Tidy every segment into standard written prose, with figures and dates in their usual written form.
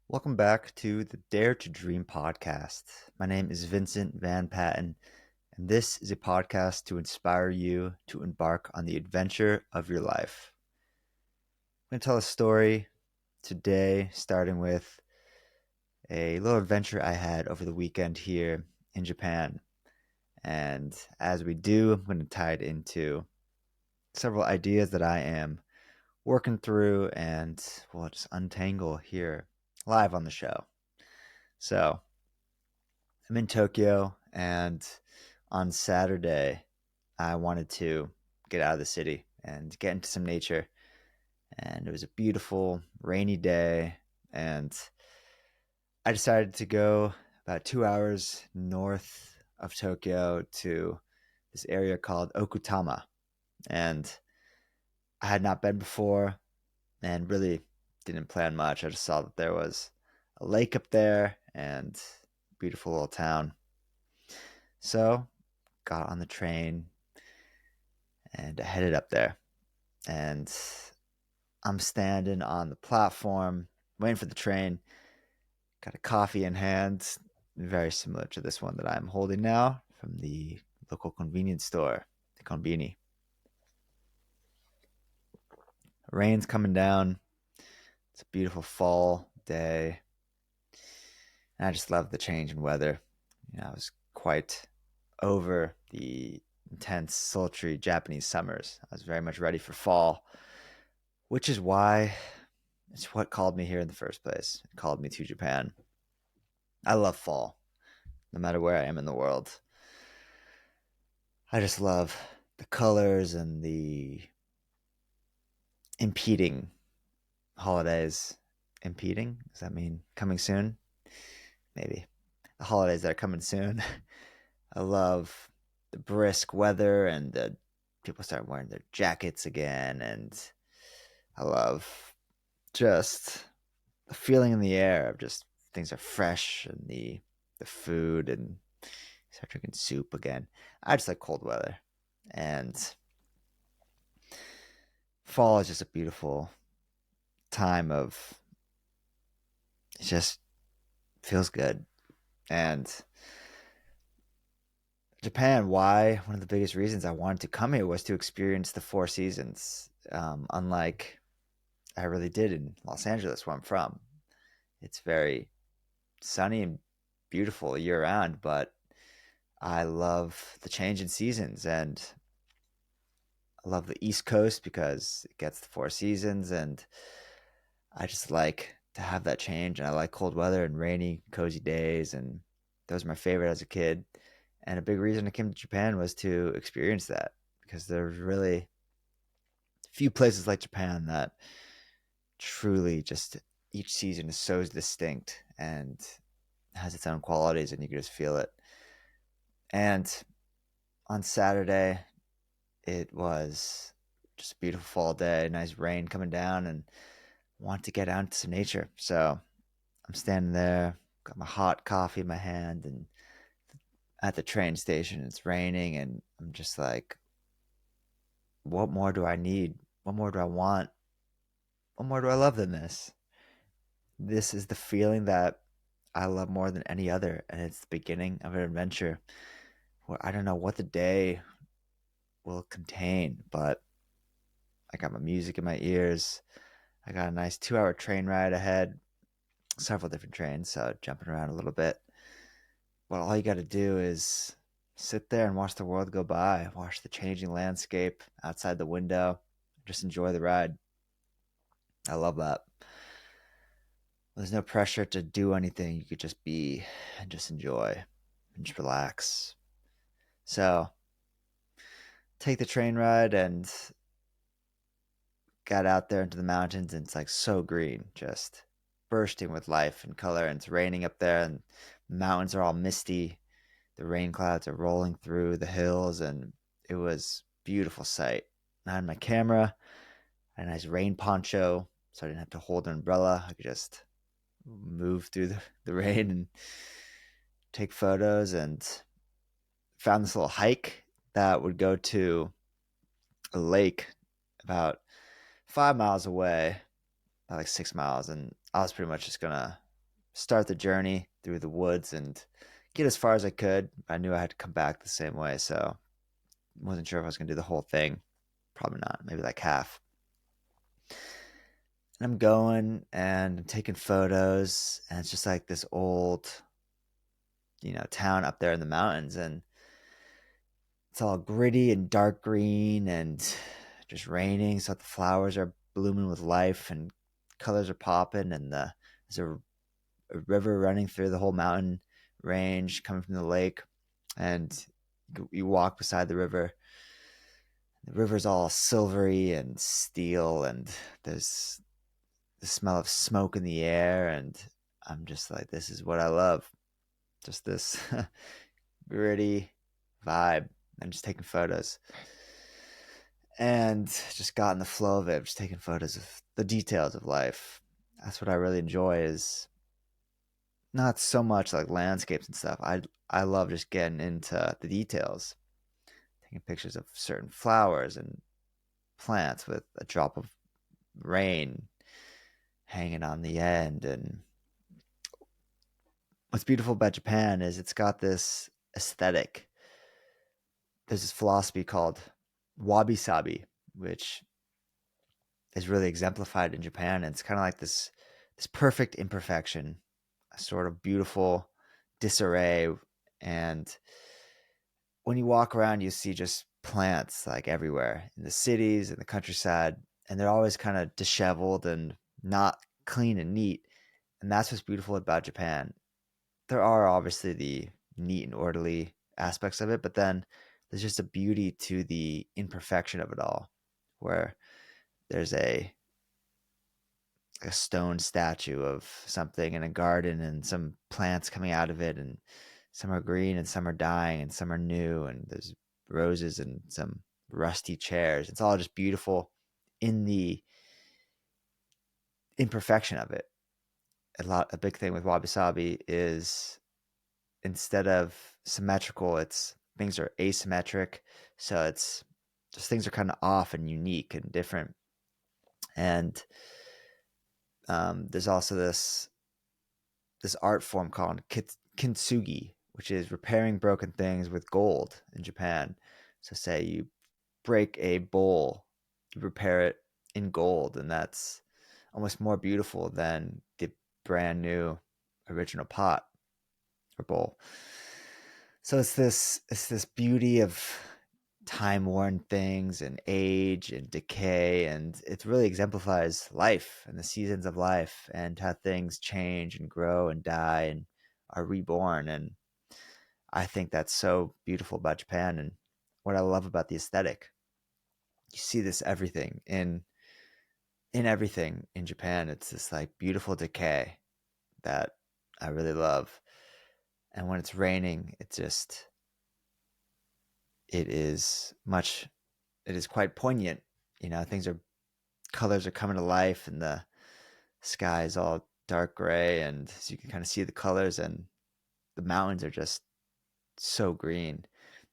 Welcome back to the Dare to Dream podcast. My name is Vincent Van Patten, and this is a podcast to inspire you to embark on the adventure of your life. I'm going to tell a story today, starting with a little adventure I had over the weekend here in Japan. And as we do, I'm going to tie it into several ideas that I am working through and we'll just untangle here live on the show. So, I'm in Tokyo, and on Saturday, I wanted to get out of the city and get into some nature. And it was a beautiful, rainy day, and I decided to go about 2 hours north of Tokyo to this area called Okutama. And I had not been before and really didn't plan much. I just saw that there was a lake up there and beautiful little town. So got on the train and headed up there. And I'm standing on the platform waiting for the train. Got a coffee in hand, very similar to this one that I'm holding now from the local convenience store, the Konbini. Rain's coming down. It's a beautiful fall day. And I just love the change in weather. I was quite over the intense, sultry Japanese summers. I was very much ready for fall, which is why it's what called me here in the first place. It called me to Japan. I love fall, no matter where I am in the world. I just love the colors and the impeding holidays. Impeding? Does that mean coming soon? Maybe. The holidays that are coming soon. I love the brisk weather and the people start wearing their jackets again. And I love just the feeling in the air of just things are fresh and the food and start drinking soup again. I just like cold weather. And fall is just a beautiful time of it just feels good. And Japan, why? One of the biggest reasons I wanted to come here was to experience the four seasons. Unlike I really did in Los Angeles, where I'm from. It's very sunny and beautiful year round, but I love the change in seasons and I love the East Coast because it gets the four seasons and I just like to have that change and I like cold weather and rainy, cozy days and those are my favorite as a kid. And a big reason I came to Japan was to experience that because there's really few places like Japan that truly just each season is so distinct and has its own qualities and you can just feel it. And on Saturday, it was just a beautiful fall day, nice rain coming down, and want to get out into some nature. So I'm standing there, got my hot coffee in my hand, and at the train station, it's raining, and I'm just like, what more do I need? What more do I want? What more do I love than this? This is the feeling that I love more than any other, and it's the beginning of an adventure where I don't know what the day will contain, but I got my music in my ears. I got a nice 2 hour train ride ahead, several different trains, so jumping around a little bit. But all you got to do is sit there and watch the world go by, watch the changing landscape outside the window, just enjoy the ride. I love that. There's no pressure to do anything. You could just be and just enjoy and just relax. So take the train ride and got out there into the mountains and it's like so green, just bursting with life and color. And it's raining up there and the mountains are all misty. The rain clouds are rolling through the hills and it was a beautiful sight. I had my camera, a nice rain poncho, so I didn't have to hold an umbrella. I could just move through the rain and take photos and found this little hike that would go to a lake about 5 miles away, like 6 miles, and I was pretty much just gonna start the journey through the woods and get as far as I could. I knew I had to come back the same way, so wasn't sure if I was gonna do the whole thing. Probably not, maybe like half. And I'm going and I'm taking photos, and it's just like this old, town up there in the mountains, and it's all gritty and dark green and just raining, so the flowers are blooming with life and colors are popping, and there's a river running through the whole mountain range coming from the lake, and you walk beside the river. The river's all silvery and steel, and there's the smell of smoke in the air, and I'm just like, this is what I love. Just this gritty vibe. I'm just taking photos. And just got in the flow of it, just taking photos of the details of life. That's what I really enjoy, is not so much like landscapes and stuff. I love just getting into the details, taking pictures of certain flowers and plants with a drop of rain hanging on the end. And what's beautiful about Japan is it's got this aesthetic. There's this philosophy called wabi sabi, which is really exemplified in Japan. And it's kind of like this perfect imperfection, a sort of beautiful disarray. And when you walk around, you see just plants like everywhere in the cities and the countryside, and they're always kind of disheveled and not clean and neat. And that's what's beautiful about Japan. There are obviously the neat and orderly aspects of it, but then there's just a beauty to the imperfection of it all, where there's a stone statue of something in a garden and some plants coming out of it, and some are green and some are dying and some are new, and there's roses and some rusty chairs. It's all just beautiful in the imperfection of it. A big thing with wabi sabi is, instead of symmetrical, it's things are asymmetric. So it's just things are kind of off and unique and different. And there's also this art form called kintsugi, which is repairing broken things with gold in Japan. So say you break a bowl, you repair it in gold, and that's almost more beautiful than the brand new original pot or bowl. So it's this beauty of time worn things and age and decay, and it really exemplifies life and the seasons of life and how things change and grow and die and are reborn. And I think that's so beautiful about Japan, and what I love about the aesthetic. You see this everything in everything in Japan. It's this like beautiful decay that I really love. And when it's raining, it is much it is quite poignant. Things are colors are coming to life, and the sky is all dark gray, and so you can kind of see the colors, and the mountains are just so green,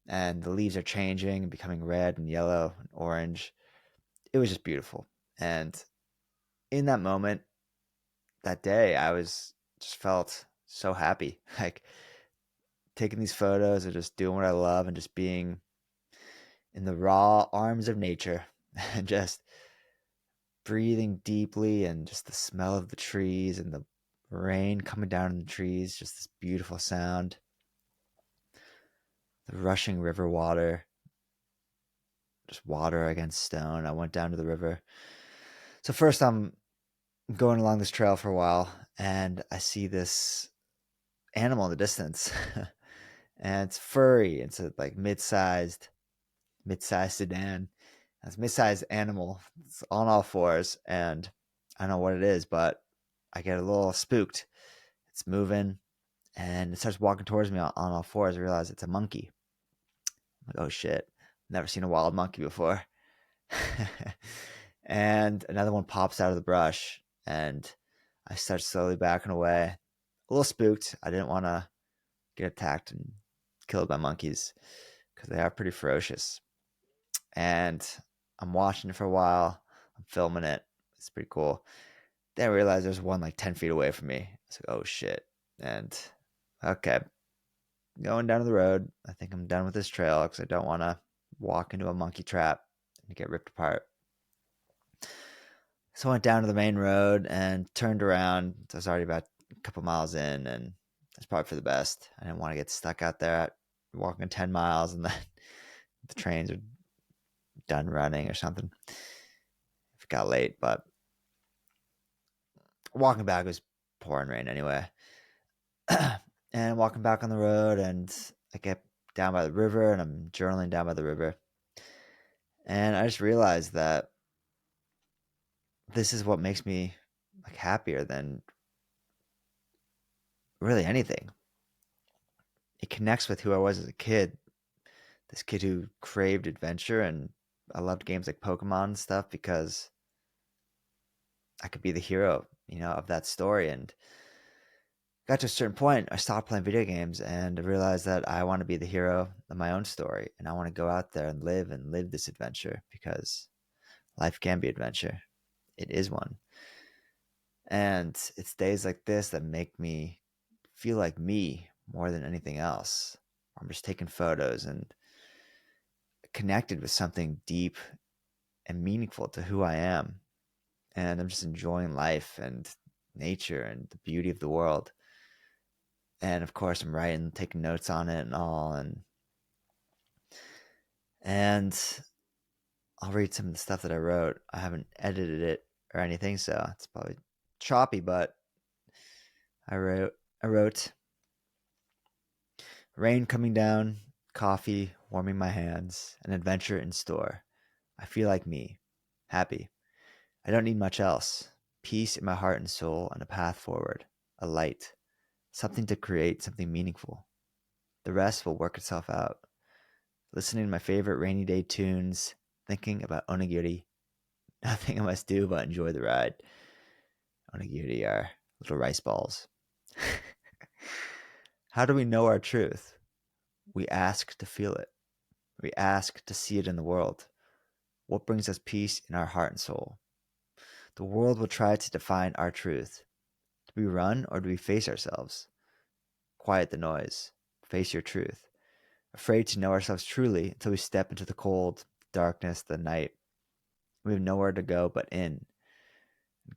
and the leaves are changing and becoming red and yellow and orange. It was just beautiful. And in that moment, that day, I was just felt so happy, like taking these photos and just doing what I love and just being in the raw arms of nature and just breathing deeply, and just the smell of the trees and the rain coming down on the trees, just this beautiful sound, the rushing river water, just water against stone. I went down to the river. So first I'm going along this trail for a while, and I see this animal in the distance. And it's furry. It's a like mid-sized sedan. It's a mid-sized animal. It's on all fours, and I don't know what it is, but I get a little spooked. It's moving, and it starts walking towards me on all fours. I realize it's a monkey. I'm like, oh shit, never seen a wild monkey before. And another one pops out of the brush, and I start slowly backing away, a little spooked. I didn't want to get attacked and killed by monkeys because they are pretty ferocious. And I'm watching it for a while. I'm filming it. It's pretty cool. Then I realized there's one like 10 feet away from me. I was like, oh shit. And okay, going down the road. I think I'm done with this trail because I don't want to walk into a monkey trap and get ripped apart. So I went down to the main road and turned around. I was already about a couple miles in, and that's probably for the best. I didn't want to get stuck out there walking 10 miles and then the trains are done running or something if it got late. But walking back was pouring rain anyway. And walking back on the road, and I get down by the river, and I'm journaling down by the river. And I just realized that this is what makes me like happier than really anything. It connects with who I was as a kid. This kid who craved adventure, and I loved games like Pokemon and stuff because I could be the hero, of that story. And got to a certain point, I stopped playing video games and I realized that I want to be the hero of my own story, and I want to go out there and live this adventure because life can be adventure. It is one. And it's days like this that make me feel like me more than anything else. I'm just taking photos and connected with something deep and meaningful to who I am. And I'm just enjoying life and nature and the beauty of the world. And of course, I'm writing, taking notes on it and all. And I'll read some of the stuff that I wrote. I haven't edited it or anything, so it's probably choppy, but I wrote rain coming down, coffee warming my hands, an adventure in store. I feel like me, happy. I don't need much else. Peace in my heart and soul, and a path forward, a light, something to create, something meaningful. The rest will work itself out. Listening to my favorite rainy day tunes, thinking about onigiri. Nothing I must do but enjoy the ride. Onigiri are little rice balls. How do we know our truth? We ask to feel it. We ask to see it in the world. What brings us peace in our heart and soul? The world will try to define our truth. Do we run or do we face ourselves? Quiet the noise. Face your truth. Afraid to know ourselves truly until we step into the cold, darkness, the night. We have nowhere to go but in.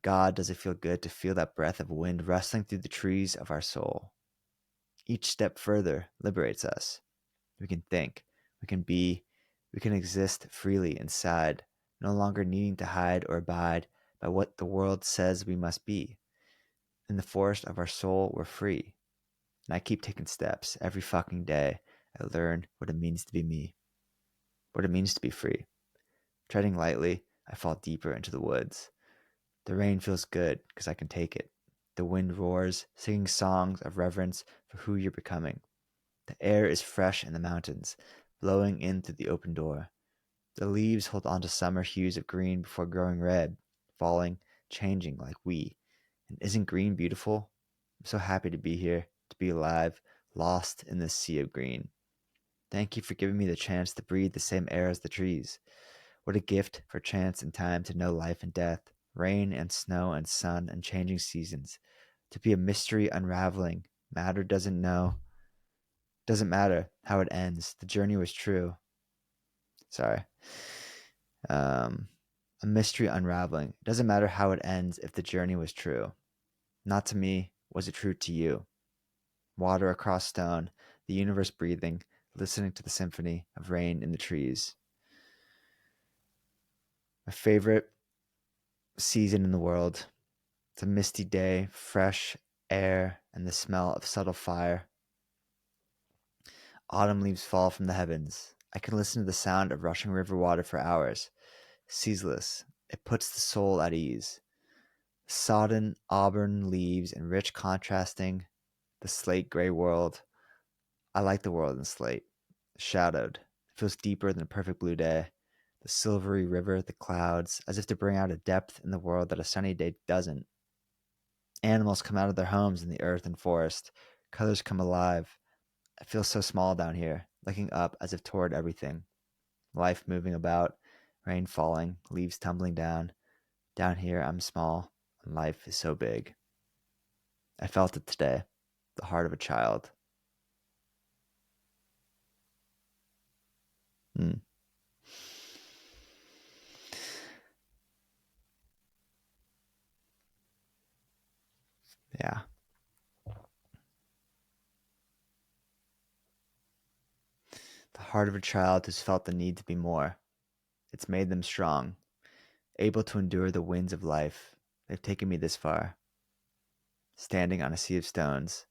God, does it feel good to feel that breath of wind rustling through the trees of our soul? Each step further liberates us. We can think, we can be, we can exist freely inside, no longer needing to hide or abide by what the world says we must be. In the forest of our soul, we're free. And I keep taking steps every fucking day. I learn what it means to be me, what it means to be free. Treading lightly, I fall deeper into the woods. The rain feels good because I can take it. The wind roars, singing songs of reverence for who you're becoming. The air is fresh in the mountains, blowing in through the open door. The leaves hold on to summer hues of green before growing red, falling, changing like we. And isn't green beautiful? I'm so happy to be here, to be alive, lost in this sea of green. Thank you for giving me the chance to breathe the same air as the trees. What a gift for chance and time to know life and death, rain and snow and sun and changing seasons. To be a mystery unraveling. Matter doesn't matter how it ends. The journey was true. Sorry. Um, a mystery unraveling. It doesn't matter how it ends if the journey was true. Not to me, was it true to you? Water across stone, the universe breathing, listening to the symphony of rain in the trees. My favorite season in the world. It's a misty day, fresh air, and the smell of subtle fire. Autumn leaves fall from the heavens. I can listen to the sound of rushing river water for hours. Ceaseless. It puts the soul at ease. Sodden auburn leaves in rich contrasting the slate gray world. I like the world in slate. Shadowed. It feels deeper than a perfect blue day. The silvery river, the clouds, as if to bring out a depth in the world that a sunny day doesn't. Animals come out of their homes in the earth and forest. Colors come alive. I feel so small down here, looking up as if toward everything. Life moving about, rain falling, leaves tumbling down. Down here, I'm small. and life is so big. I felt it today, the heart of a child. Mm, yeah. The heart of a child who's felt the need to be more. It's made them strong, able to endure the winds of life. They've taken me this far, standing on a sea of stones,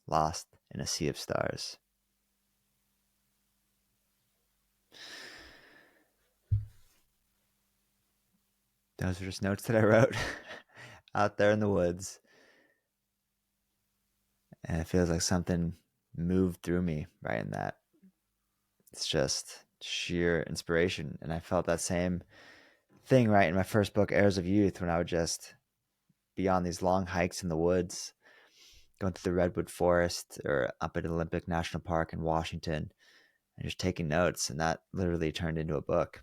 lost in a sea of stars. Those are just notes that I wrote out there in the woods. And it feels like something moved through me right in that. It's just sheer inspiration. And I felt that same thing right in my first book, Heirs of Youth, when I would just be on these long hikes in the woods, going through the Redwood Forest or up at Olympic National Park in Washington and just taking notes. And that literally turned into a book.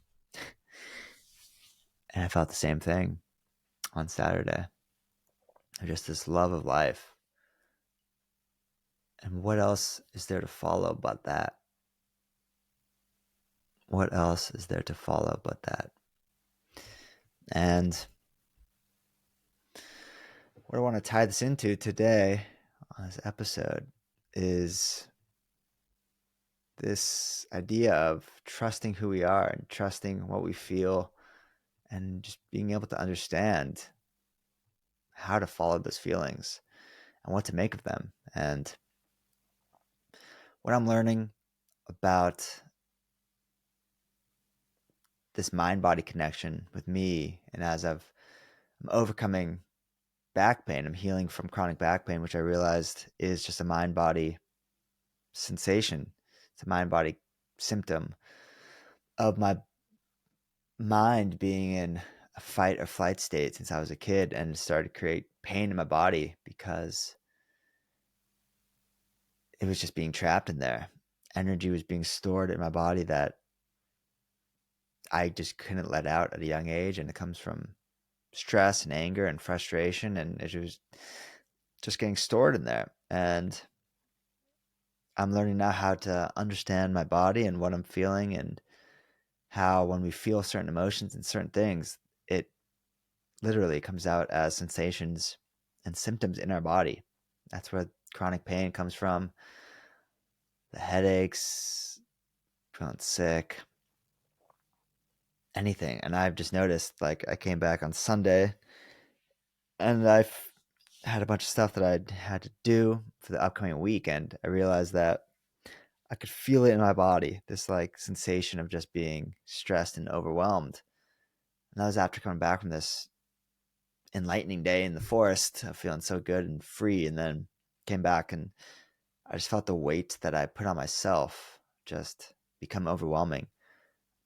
And I felt the same thing on Saturday. Just this love of life. And what else is there to follow but that? What else is there to follow but that? And what I want to tie this into today on this episode is this idea of trusting who we are and trusting what we feel and just being able to understand how to follow those feelings and what to make of them. And what I'm learning about this mind body connection with me, and as I'm overcoming back pain, I'm healing from chronic back pain, which I realized is just a mind body sensation. It's a mind body symptom of my mind being in a fight or flight state since I was a kid, and started to create pain in my body because it was just being trapped in there. Energy was being stored in my body that I just couldn't let out at a young age. And it comes from stress and anger and frustration. And it was just getting stored in there. And I'm learning now how to understand my body and what I'm feeling, and how when we feel certain emotions and certain things, it literally comes out as sensations and symptoms in our body. That's where chronic pain comes from. The headaches, feeling sick, anything. And I've just noticed, like, I came back on Sunday and I've had a bunch of stuff that I had to do for the upcoming weekend. I realized that I could feel it in my body, this like sensation of just being stressed and overwhelmed. And that was after coming back from this enlightening day in the forest, feeling so good and free. And then came back and I just felt the weight that I put on myself just become overwhelming.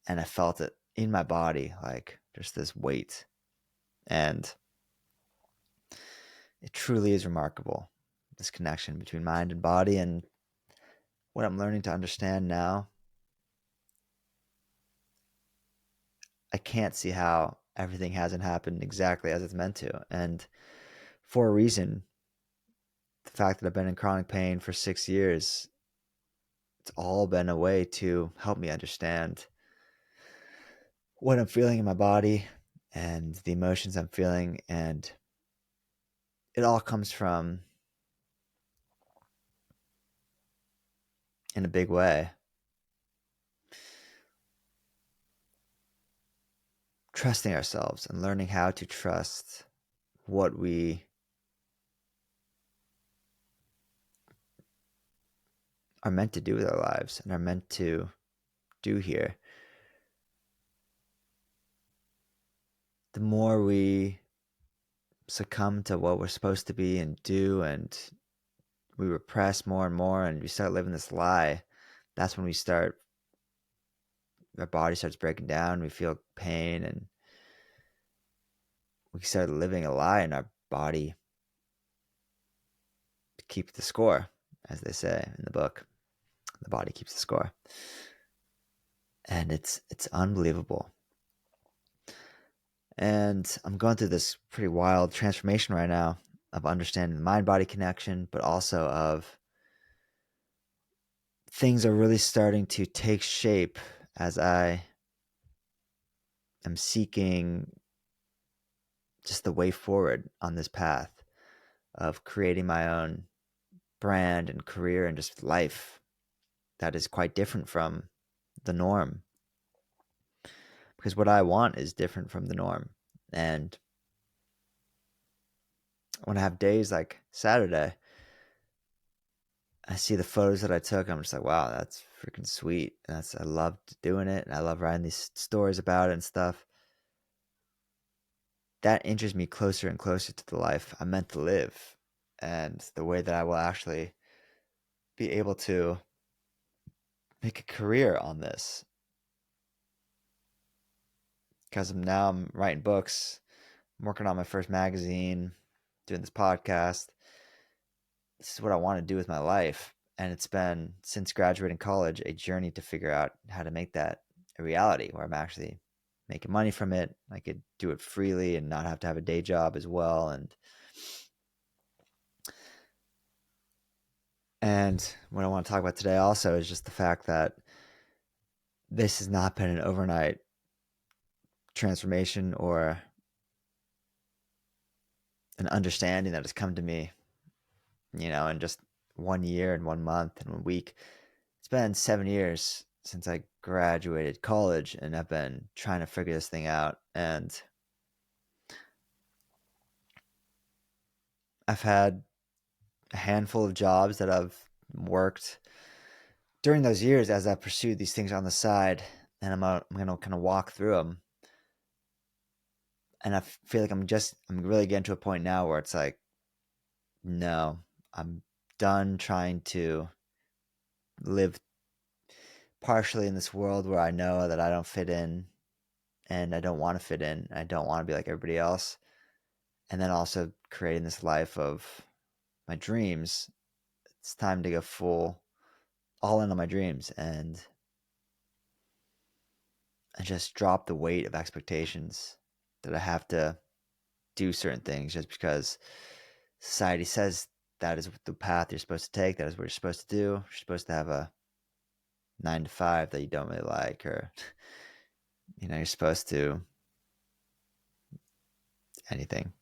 And I felt it in my body, like just this weight. And it truly is remarkable, this connection between mind and body. And what I'm learning to understand now, I can't see how everything hasn't happened exactly as it's meant to. And for a reason, the fact that I've been in chronic pain for 6 years, it's all been a way to help me understand what I'm feeling in my body and the emotions I'm feeling. And it all comes from, in a big way, trusting ourselves and learning how to trust what we are meant to do with our lives and are meant to do here. The more we succumb to what we're supposed to be and do, and we repress more and more, and we start living this lie, that's when our body starts breaking down, we feel pain, and we start living a lie in our body to keep the score, as they say in the book. The body keeps the score. And it's unbelievable. And I'm going through this pretty wild transformation right now of understanding the mind body connection, but also of things are really starting to take shape as I am seeking just the way forward on this path of creating my own brand and career and just life that is quite different from the norm. Because what I want is different from the norm. And when I have days like Saturday, I see the photos that I took. I'm just like, wow, that's freaking sweet. I loved doing it, and I love writing these stories about it and stuff. That inches me closer and closer to the life I'm meant to live, and the way that I will actually be able to make a career on this. Because now I'm writing books, I'm working on my first magazine, doing this podcast. This is what I want to do with my life. And it's been, since graduating college, a journey to figure out how to make that a reality where I'm actually making money from it. I could do it freely and not have to have a day job as well. And what I want to talk about today also is just the fact that this has not been an overnight transformation or an understanding that has come to me, in just 1 year and 1 month and 1 week. It's been 7 years since I graduated college, and I've been trying to figure this thing out. And I've had a handful of jobs that I've worked during those years as I pursued these things on the side. And I'm going to kind of walk through them. And I feel like I'm really getting to a point now where it's like, no, I'm done trying to live partially in this world where I know that I don't fit in and I don't want to fit in. I don't want to be like everybody else. And then also creating this life of my dreams. It's time to go all in on my dreams and just drop the weight of expectations that I have to do certain things just because society says that is the path you're supposed to take. That is what you're supposed to do. You're supposed to have a 9 to 5 that you don't really like, or you're supposed to anything,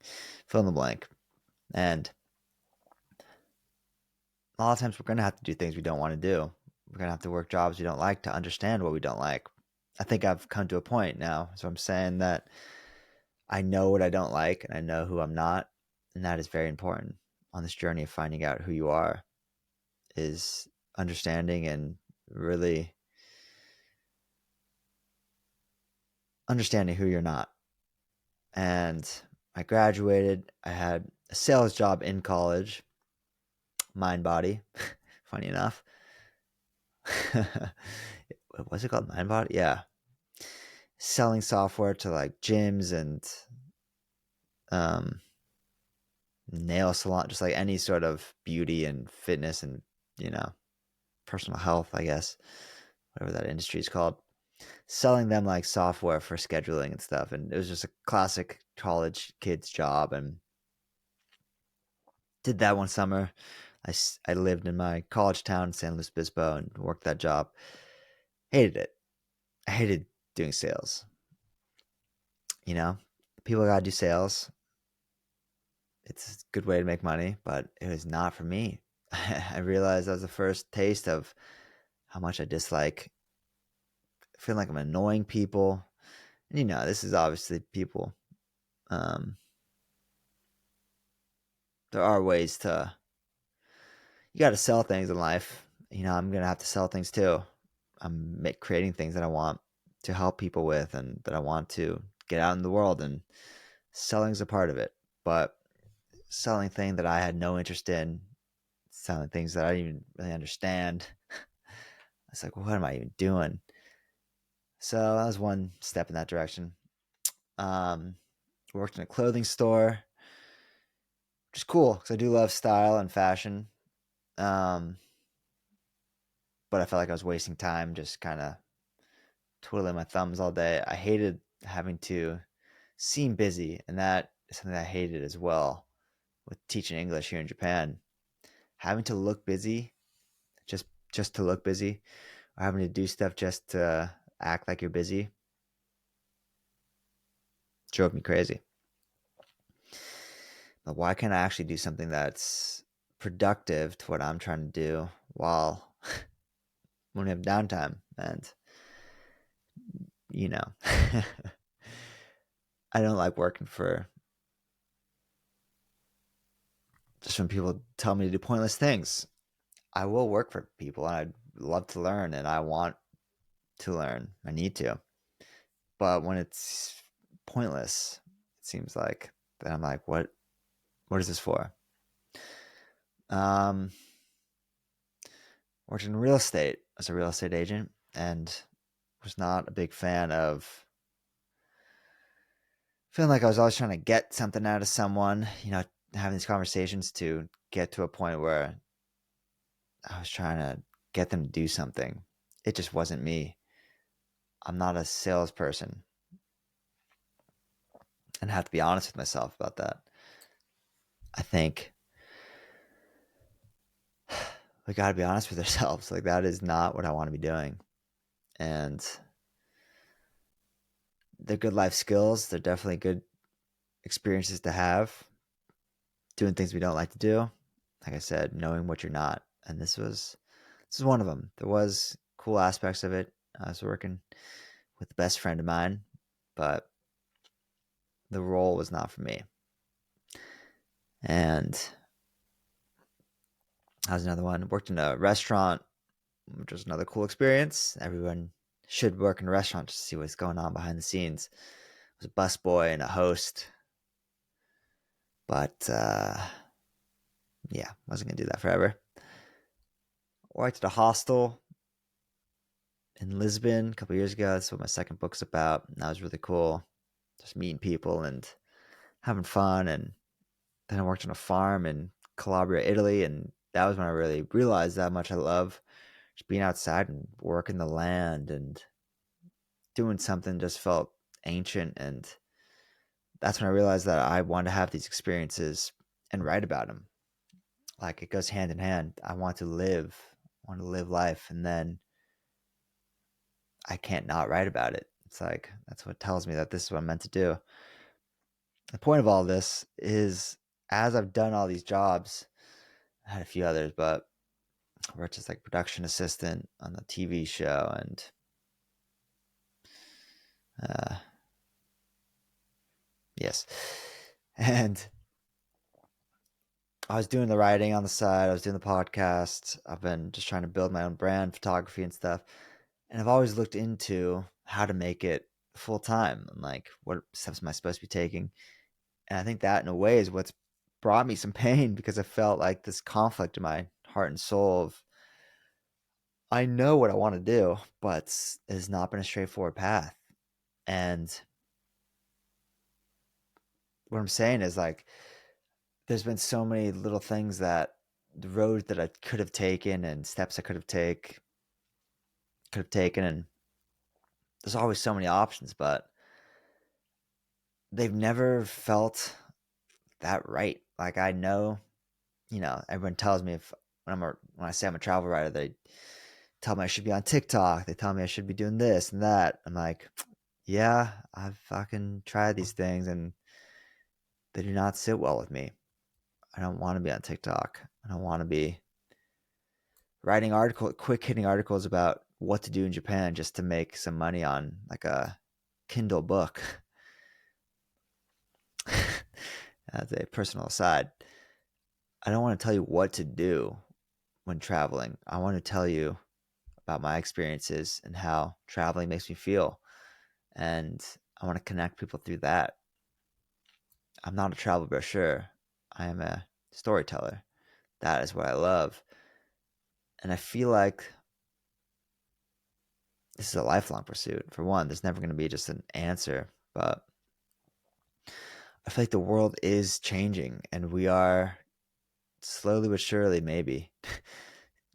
fill in the blank. And a lot of times we're going to have to do things we don't want to do. We're going to have to work jobs we don't like to understand what we don't like. I think I've come to a point now. So I'm saying that I know what I don't like and I know who I'm not. And that is very important on this journey of finding out who you are, is understanding and really understanding who you're not. And I graduated. I had a sales job in college, mind body, funny enough. What's it called? Mind body? Yeah. Selling software to like gyms and um, nail salon, just like any sort of beauty and fitness and, you know, personal health, I guess, whatever that industry is called. Selling them like software for scheduling and stuff. And it was just a classic college kid's job. And did that one summer. I lived in my college town, San Luis Obispo, and worked that job. Hated it. I hated doing sales. You know, people got to do sales. It's a good way to make money, but it was not for me. I realized that was the first taste of how much I dislike feeling like I'm annoying people. And this is obviously people. Um, there are ways to, you got to sell things in life. I'm going to have to sell things too. I'm creating things that I want to help people with and that I want to get out in the world, and selling is a part of it. But selling things that I had no interest in, selling things that I didn't even really understand, it's like, what am I even doing? So that was one step in that direction. Um, Worked in a clothing store, which is cool because I do love style and fashion. Um, but I felt like I was wasting time just kind of twiddling my thumbs all day. I hated having to seem busy, and that is something I hated as well with teaching English here in Japan. Having to look busy, just just to look busy, or having to do stuff just to act like you're busy, drove me crazy. But why can't I actually do something that's productive to what I'm trying to do while when we have downtime? And you know, I don't like working for just when people tell me to do pointless things. I will work for people and I'd love to learn and I want to learn. I need to. But when it's pointless, it seems like then I'm like, what is this for? Um Worked in real estate as a real estate agent and was not a big fan of feeling like I was always trying to get something out of someone, having these conversations to get to a point where I was trying to get them to do something. It just wasn't me. I'm not a salesperson and I have to be honest with myself about that. I think we got to be honest with ourselves. Like, that is not what I want to be doing. And they're good life skills. They're definitely good experiences to have. Doing things we don't like to do. Like I said, knowing what you're not. And this is one of them. There was cool aspects of it. I was working with the best friend of mine, but the role was not for me. And that was another one. Worked in a restaurant, which was another cool experience. Everyone should work in a restaurant to see what's going on behind the scenes. I was a busboy and a host, but yeah, wasn't gonna do that forever. Worked at a hostel in Lisbon a couple years ago. That's what my second book's about. And that was really cool. Just meeting people and having fun. And then I worked on a farm in Calabria, Italy, and that was when I really realized how much I love just being outside and working the land and doing something just felt ancient. And that's when I realized that I wanted to have these experiences and write about them. Like, it goes hand in hand. I want to live life, and then I can't not write about it. It's like that's what tells me that this is what I'm meant to do. The point of all this is, as I've done all these jobs, I had a few others, but I worked as like production assistant on the TV show, and uh, yes, and I was doing the writing on the side. I was doing the podcast. I've been just trying to build my own brand, photography and stuff. And I've always looked into how to make it full time and like what steps am I supposed to be taking. And I think that in a way is what's brought me some pain because I felt like this conflict in my heart and soul of I know what I want to do, but it has not been a straightforward path. And what I'm saying is like there's been so many little things that the roads that I could have taken and steps I could have taken and there's always so many options, but they've never felt that right. Like, I know, everyone tells me if when I say I'm a travel writer, they tell me I should be on TikTok. They tell me I should be doing this and that. I'm like, yeah, I've fucking tried these things and they do not sit well with me. I don't want to be on TikTok. I don't want to be writing quick hitting articles about what to do in Japan just to make some money on like a Kindle book. As a personal aside, I don't want to tell you what to do when traveling. I want to tell you about my experiences and how traveling makes me feel. And I want to connect people through that. I'm not a travel brochure. I am a storyteller. That is what I love. And I feel like this is a lifelong pursuit. For one, there's never going to be just an answer, but I feel like the world is changing and we are slowly but surely, maybe,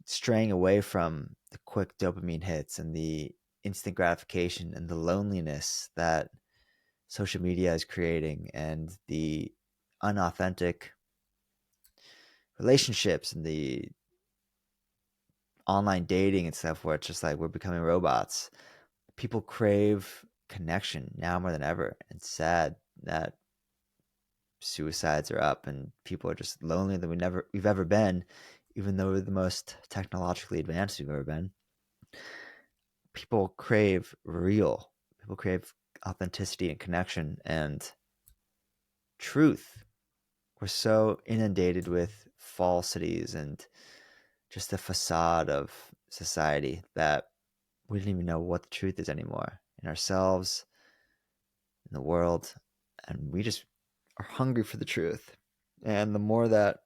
straying away from the quick dopamine hits and the instant gratification and the loneliness that social media is creating and the unauthentic relationships and the online dating and stuff where it's just like we're becoming robots. People crave connection now more than ever. It's sad that suicides are up and people are just lonelier than we've ever been, even though we're the most technologically advanced we've ever been. People crave real. People crave authenticity and connection and truth. We're so inundated with falsities and just the facade of society that we don't even know what the truth is anymore in ourselves, in the world, and we just are hungry for the truth. And the more that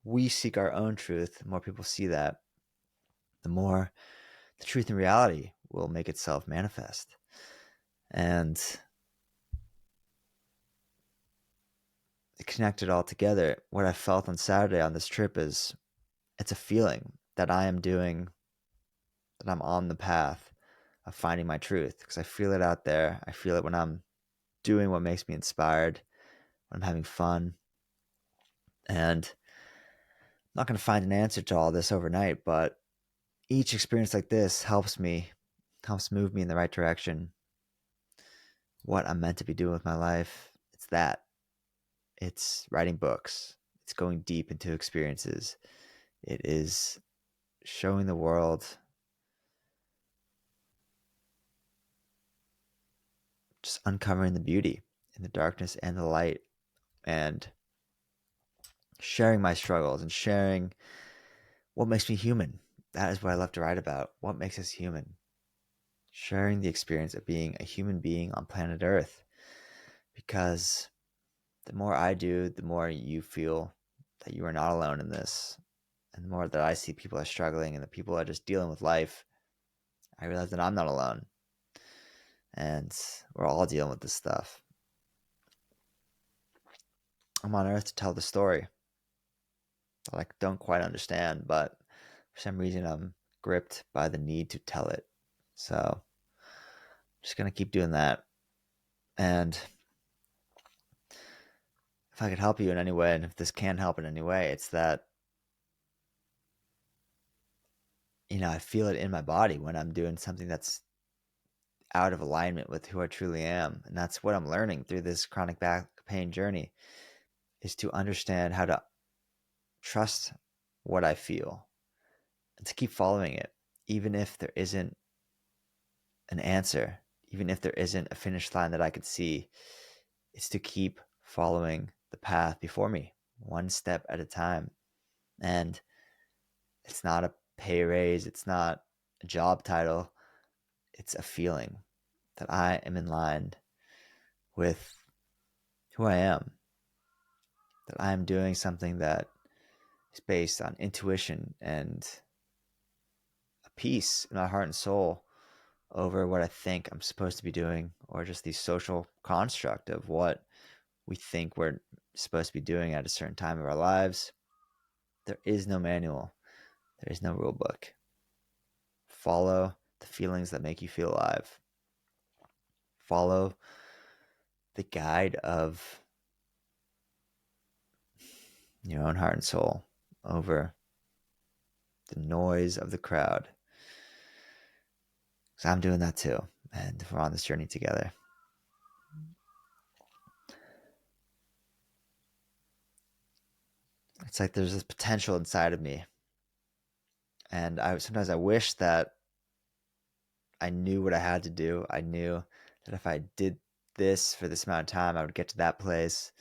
we seek our own truth, the more people see that, the more the truth and reality will make itself manifest. And it connected all together. What I felt on Saturday on this trip is it's a feeling that I am doing, that I'm on the path of finding my truth because I feel it out there. I feel it when I'm doing what makes me inspired, when I'm having fun. And I'm not going to find an answer to all this overnight, but each experience like this helps move me in the right direction. What I'm meant to be doing with my life, it's that. It's writing books. It's going deep into experiences. It is showing the world just uncovering the beauty in the darkness and the light and sharing my struggles and sharing what makes me human. That is what I love to write about. What makes us human? Sharing the experience of being a human being on planet Earth. Because the more I do, the more you feel that you are not alone in this. And the more that I see people are struggling and the people are just dealing with life, I realize that I'm not alone. And we're all dealing with this stuff. I'm on Earth to tell the story that I don't quite understand, but for some reason I'm gripped by the need to tell it. So I'm just going to keep doing that. And if I could help you in any way, and if this can help in any way, it's that, I feel it in my body when I'm doing something that's out of alignment with who I truly am. And that's what I'm learning through this chronic back pain journey is to understand how to trust what I feel and to keep following it, even if there isn't an answer, even if there isn't a finish line that I could see. It's to keep following the path before me, one step at a time. And it's not a pay raise, it's not a job title, it's a feeling that I am in line with who I am, that I am doing something that is based on intuition and a peace in my heart and soul over what I think I'm supposed to be doing, or just the social construct of what we think we're supposed to be doing at a certain time of our lives. There is no manual, there is no rule book. Follow the feelings that make you feel alive. Follow the guide of your own heart and soul over the noise of the crowd. Because I'm doing that too. And we're on this journey together. It's like there's this potential inside of me. And sometimes I wish that I knew what I had to do. I knew that if I did this for this amount of time, I would get to that place.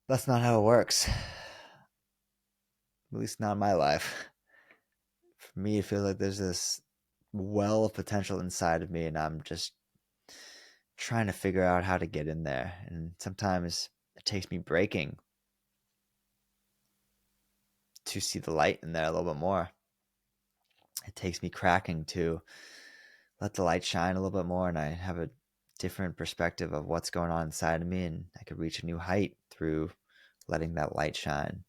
That's not how it works. At least not in my life. For me, it feels like there's this well of potential inside of me, and I'm just trying to figure out how to get in there. And sometimes it takes me breaking to see the light in there a little bit more. It takes me cracking to let the light shine a little bit more, and I have a different perspective of what's going on inside of me, and I could reach a new height through letting that light shine.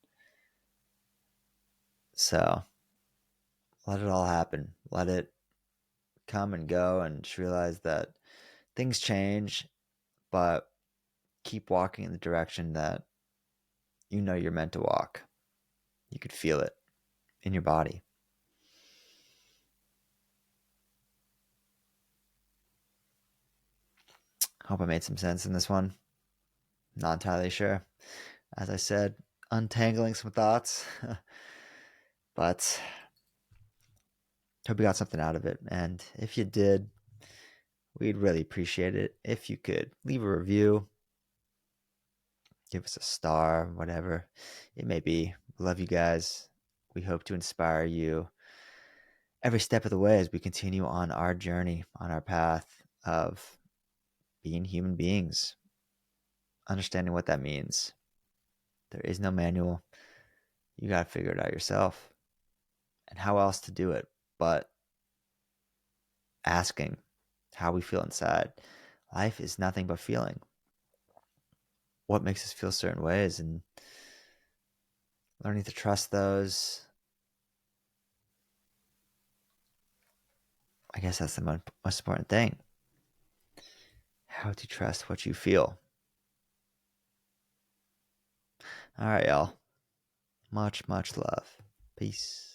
So let it all happen. Let it come and go, and just realize that things change but keep walking in the direction that you know you're meant to walk. You could feel it in your body. Hope I made some sense in this one. Not entirely sure. As I said, untangling some thoughts, but hope you got something out of it. And if you did, we'd really appreciate it if you could leave a review, give us a star, whatever it may be. We love you guys. We hope to inspire you every step of the way as we continue on our journey, on our path of being human beings, understanding what that means. There is no manual. You got to figure it out yourself. And how else to do it but asking how we feel inside. Life is nothing but feeling. What makes us feel certain ways, and learning to trust those. I guess that's the most important thing. How to trust what you feel. All right, y'all. Much, much love. Peace.